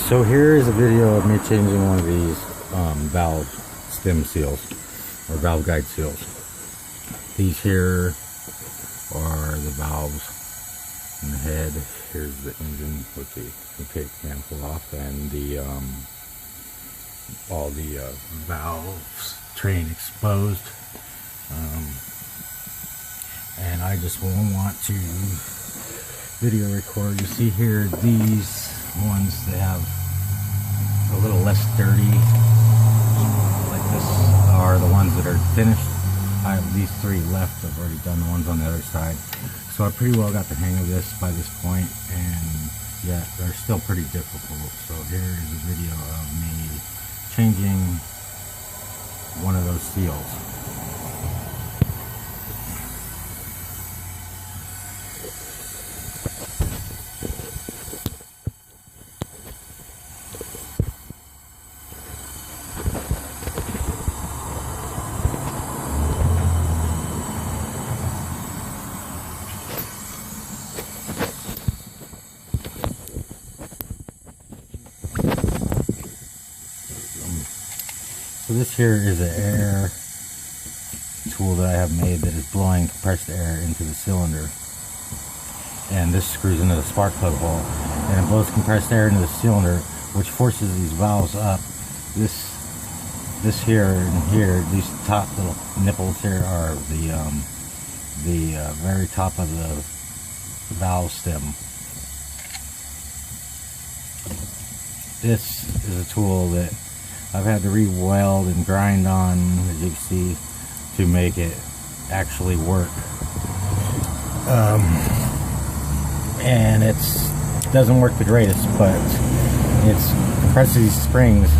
So here is a video of me changing one of these valve stem seals or valve guide seals. These here are the valves in the head. Here's the engine with the opaque manifold off, and the all the valves train exposed. And I just want to video record. You see here, these ones, they have a little less dirty, like this, are the ones that are finished. I have these three left. I've already done the ones on the other side, so I pretty well got the hang of this by this point, and yet they're still pretty difficult. So here is a video of me changing one of those seals. So this here is an air tool that I have made that is blowing compressed air into the cylinder, and this screws into the spark plug hole, and it blows compressed air into the cylinder, which forces these valves up. This here and here, these top little nipples here are the very top of the valve stem. This is a tool that I've had to re-weld and grind on, as you can see, to make it actually work. And it doesn't work the greatest, but it's compresses these springs,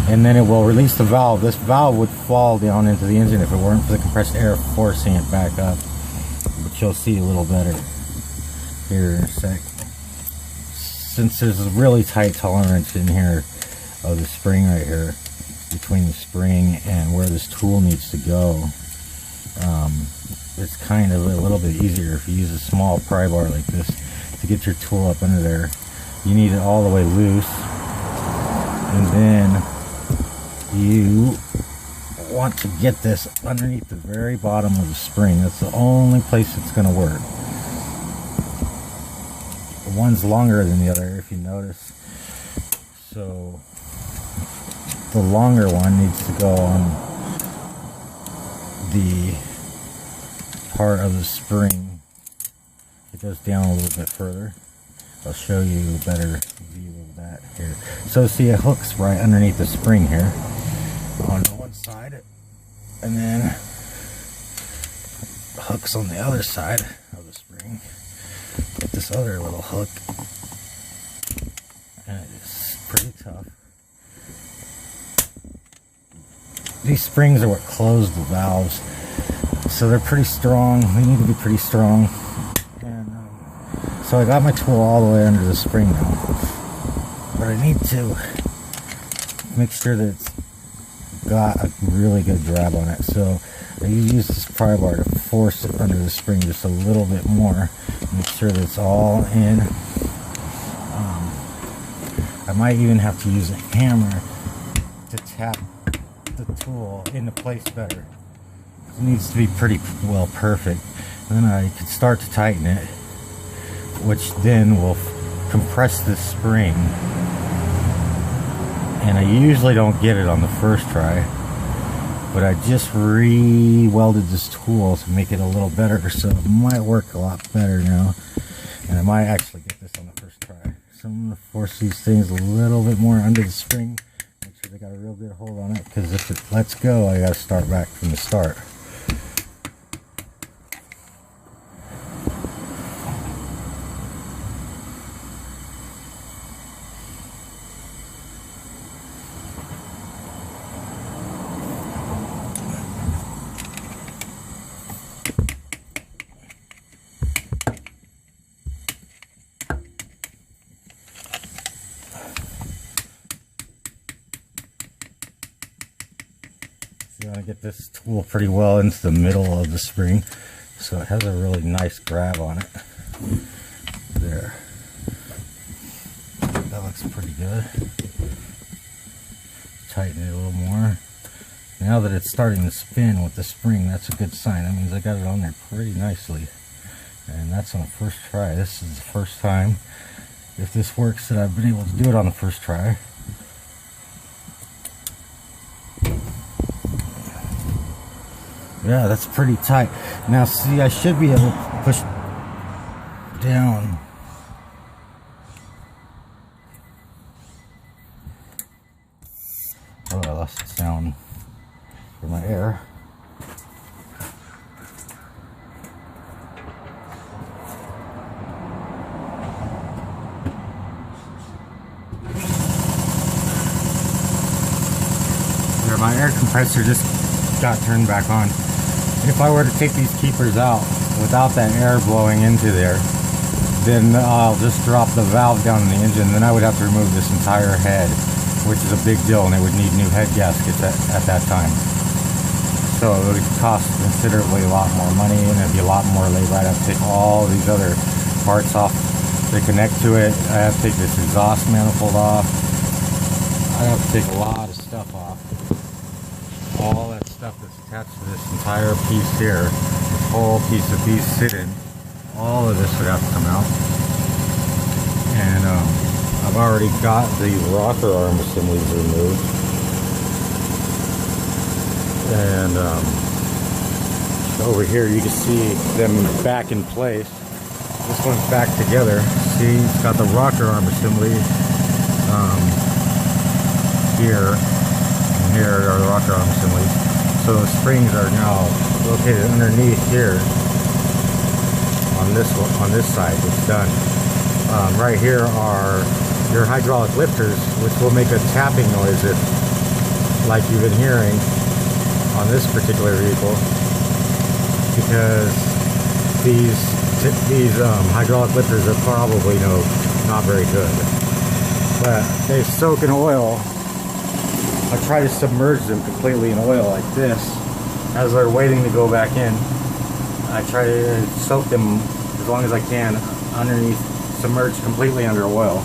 and then it will release the valve. This valve would fall down into the engine if it weren't for the compressed air forcing it back up. But you'll see a little better here in a sec. Since there's a really tight tolerance in here of the spring right here, between the spring and where this tool needs to go, it's kind of a little bit easier if you use a small pry bar like this to get your tool up under there. You need it all the way loose, and then you want to get this underneath the very bottom of the spring. That's the only place it's going to work. One's longer than the other, if you notice, so the longer one needs to go on the part of the spring. It goes down a little bit further. I'll show you a better view of that here. So see, it hooks right underneath the spring here on one side, and then hooks on the other side of the spring with this other little hook, and it's pretty tough. These springs are what close the valves, so they're pretty strong. They need to be pretty strong. And so I got my tool all the way under the spring now, but I need to make sure that it's got a really good grab on it. So I use this pry bar to force it under the spring just a little bit more, make sure that it's all in. I might even have to use a hammer to tap the tool into place better. It needs to be pretty well perfect, and then I can start to tighten it, which then will compress this spring. And I usually don't get it on the first try, but I just re-welded this tool to make it a little better, so it might work a lot better now, and I might actually get this on the first try. So I'm going to force these things a little bit more under the spring, make sure they got a real good hold on it, because if it lets go, I got to start back from the start. You want to get this tool pretty well into the middle of the spring, so it has a really nice grab on it. There. That looks pretty good. Tighten it a little more. Now that it's starting to spin with the spring, that's a good sign. That means I got it on there pretty nicely. And that's on the first try. This is the first time, if this works, that I've been able to do it on the first try. Yeah, that's pretty tight. Now see, I should be able to push down. Oh, I lost the sound for my air. There, my air compressor just got turned back on. If I were to take these keepers out without that air blowing into there, then I'll just drop the valve down in the engine. Then I would have to remove this entire head, which is a big deal, and it would need new head gaskets at that time. So it would cost considerably a lot more money, and it'd be a lot more labor. I'd have to take all these other parts off to connect to it. I have to take this exhaust manifold off. I have to take a lot of stuff off. All that stuff that's attached to this entire piece here, this whole piece of these sit-in, all of this would have to come out. And I've already got the rocker arm assemblies removed. And over here you can see them back in place. This one's back together. See, it's got the rocker arm assembly here. Here are the rocker arm assemblies. So the springs are now located underneath here on this side. It's done. Right here are your hydraulic lifters, which will make a tapping noise, if, like you've been hearing on this particular vehicle, because these hydraulic lifters are probably not very good, but they soak in oil. I try to submerge them completely in oil like this. As they're waiting to go back in, I try to soak them as long as I can underneath, submerged completely under oil.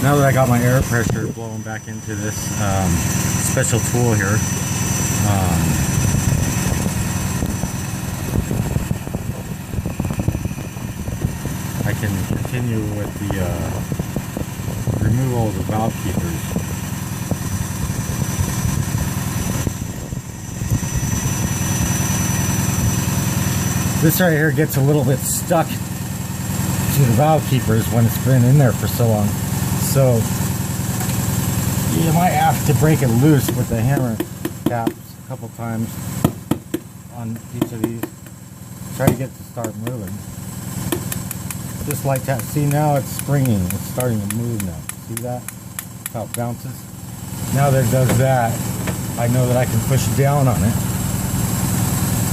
Now that I got my air pressure blowing back into this special tool here, I can continue with the removal of the valve keepers. This right here gets a little bit stuck to the valve keepers when it's been in there for so long. So you might have to break it loose with the hammer caps a couple times on each of these. Try to get it to start moving. Just like that. See, now it's springing. It's starting to move now. See that? How it bounces. Now that it does that, I know that I can push down on it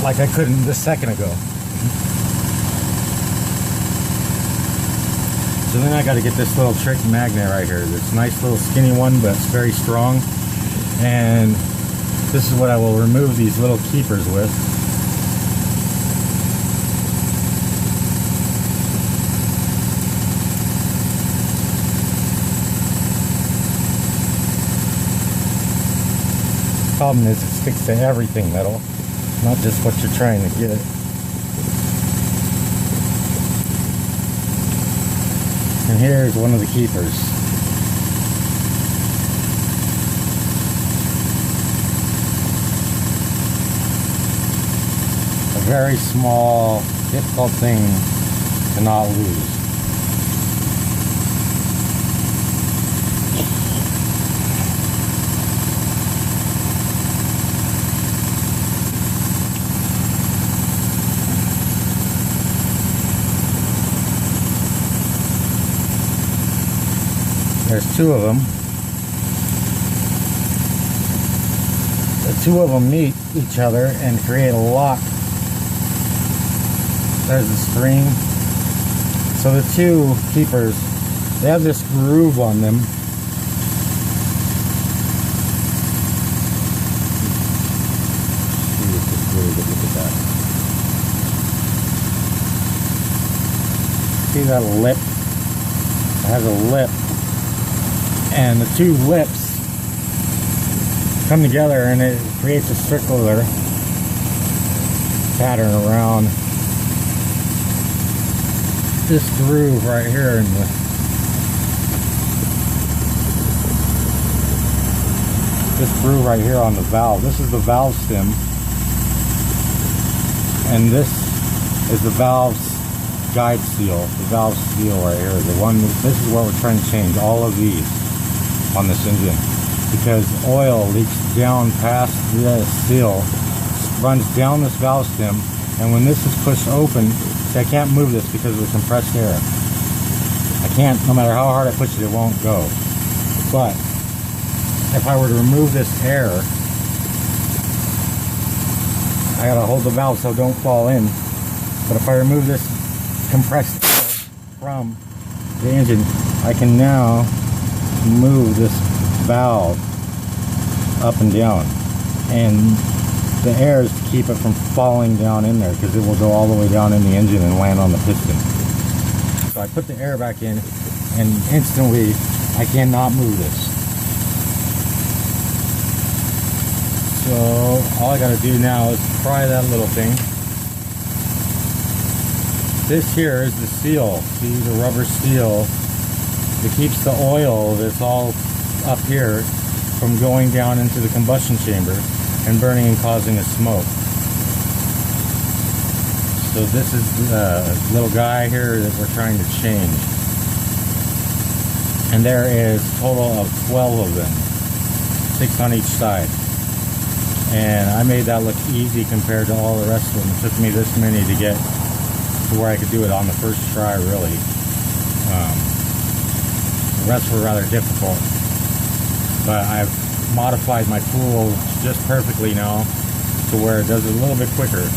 like I couldn't just a second ago. So then I got to get this little trick magnet right here. This nice little skinny one, but it's very strong. And this is what I will remove these little keepers with. Problem is, it sticks to everything metal, not just what you're trying to get. And here's one of the keepers. A very small, difficult thing to not lose. There's two of them. The two of them meet each other and create a lock. There's the spring. So the two keepers, they have this groove on them. Look at that. see that lip? It has a lip, and the two lips come together and it creates a circular pattern around this groove right here in this groove right here on the valve. This is the valve stem, and this is the valve's guide seal. The valve seal right here, the one. This is what we're trying to change. All of these on this engine, because oil leaks down past the seal, runs down this valve stem, and when this is pushed open, see, I can't move this because of the compressed air. I can't, no matter how hard I push it, it won't go. But if I were to remove this air, I gotta hold the valve so it don't fall in. But if I remove this compressed air from the engine, I can now move this valve up and down, and the air is to keep it from falling down in there, because it will go all the way down in the engine and land on the piston. So I put the air back in, and instantly I cannot move this. So all I gotta do now is pry that little thing. This here is the seal. See, the rubber seal that keeps the oil that's all up here from going down into the combustion chamber and burning and causing a smoke. So this is the little guy here that we're trying to change. And there is a total of 12 of them, 6 on each side. And I made that look easy compared to all the rest of them. It took me this many to get to where I could do it on the first try, really. The rest were rather difficult, but I've modified my tool just perfectly now to where it does it a little bit quicker.